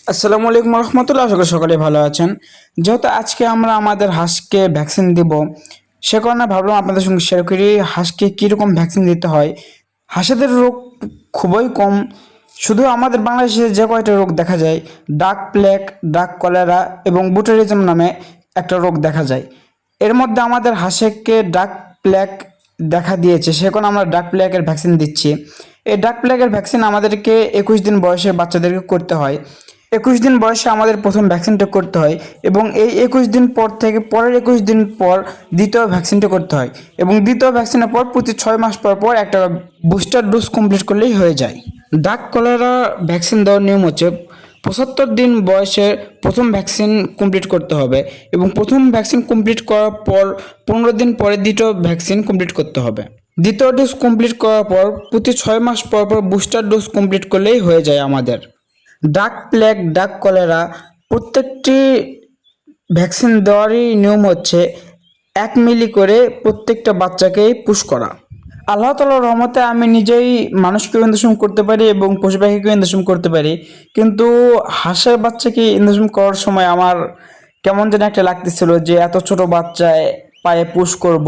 আসসালামু আলাইকুম রহমতুল্লাহ, আশা করি সকলে ভালো আছেন। যেহেতু আজকে আমরা আমাদের হাঁসকে ভ্যাকসিন দিব, সে কারণে ভাবলাম আপনাদের সঙ্গে শেয়ার করি হাঁসকে কীরকম ভ্যাকসিন দিতে হয়। হাঁসেদের রোগ খুবই কম, শুধু আমাদের বাংলাদেশে যে কয়টা রোগ দেখা যায়, ডাক প্লেগ, ডাক কলেরা এবং বুটারিজম নামে একটা রোগ দেখা যায়। এর মধ্যে আমাদের হাঁসকে ডাক প্লেগ দেখা দিয়েছে, সে কারণে আমরা ডাক প্লেগের ভ্যাকসিন দিচ্ছি। এই ডাক প্লেগের ভ্যাকসিন আমাদেরকে 21 দিন বয়সের বাচ্চাদেরকে করতে হয়। 21 দিন বয়সে আমাদের প্রথম ভ্যাকসিনটা করতে হয় এবং এই 21 দিন পর থেকে পরের 21 দিন পর দ্বিতীয় ভ্যাকসিনটা করতে হয় এবং দ্বিতীয় ভ্যাকসিনের পর প্রতি 6 মাস পর পর একটা বুস্টার ডোজ কমপ্লিট করলেই হয়ে যায়। ডাক কলেরা ভ্যাকসিন দেওয়ার নিয়ম হচ্ছে 75 দিন বয়সে প্রথম ভ্যাকসিন কমপ্লিট করতে হবে এবং প্রথম ভ্যাকসিন কমপ্লিট করার পর 15 দিন পরে দ্বিতীয় ভ্যাকসিন কমপ্লিট করতে হবে। দ্বিতীয় ডোজ কমপ্লিট করার পর প্রতি 6 মাস পর পর বুস্টার ডোজ কমপ্লিট করলেই হয়ে যায় আমাদের। ডাক প্লেগ, ডাক কলেরা প্রত্যেকটি ভ্যাকসিন দেওয়ারই নিয়ম হচ্ছে 1 মিলি করে প্রত্যেকটা বাচ্চাকেই পুশ করা। আল্লাহ তাআলার রহমতে আমি নিজেই মানুষকেও ইনজেকশন করতে পারি এবং পশু পাখিকেও ইনজেকশন করতে পারি, কিন্তু হাঁসের বাচ্চাকে ইনজেকশন করার সময় আমার কেমন যেন একটা লাগতেছিল যে এত ছোট বাচ্চায় পায়ে পুশ করব।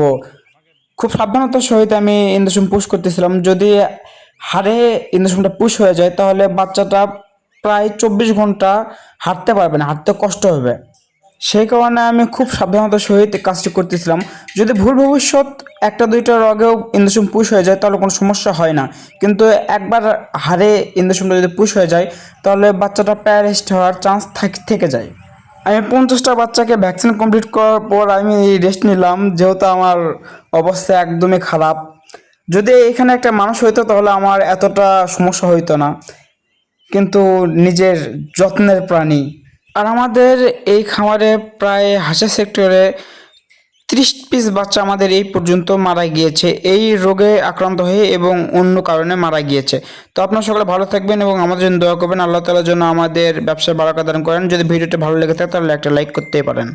খুব সাবধানতার সহিত আমি ইনজেকশন পুশ করতেছিলাম। যদি হাড়ে ইনজেকশনটা পুশ হয়ে যায় তাহলে বাচ্চাটা প্রায় 24 ঘন্টা হাঁটতে পারবে না, হাঁটতে কষ্ট হবে। সেই কারণে আমি খুব সাবধানতার সহিত কাজটি করতেছিলাম। যদি ভুল ভবিষ্যৎ একটা দুইটা রগেও ইনজেকশন পুশ হয়ে যায় তাহলে কোনো সমস্যা হয় না, কিন্তু একবার হাড়ে ইনজেকশনটা যদি পুশ হয়ে যায় তাহলে বাচ্চাটা প্যারালাইজড হওয়ার চান্স থেকে যায়। আমি 50টা বাচ্চাকে ভ্যাকসিন কমপ্লিট করার পর আমি রেস্ট নিলাম, যেহেতু আমার অবস্থা একদমই খারাপ। যদি এখানে একটা মানুষ হইতো তাহলে আমার এতটা সমস্যা হইতো না, কিন্তু নিজের যত্নের প্রাণী। আর আমাদের এই খামারে প্রায় হাঁসের সেক্টরে 30 পিস বাচ্চা আমাদের এই পর্যন্ত মারা গিয়েছে, এই রোগে আক্রান্ত হয়ে এবং অন্য কারণে মারা গিয়েছে। তো আপনারা সকলে ভালো থাকবেন এবং আমাদের জন্য দোয়া করবেন। আল্লাহ তাআলার জন্য আমাদের ব্যবসায় বারাকা দান করেন। যদি ভিডিওটি ভালো লেগে থাকে তাহলে একটা লাইক করতেই পারেন।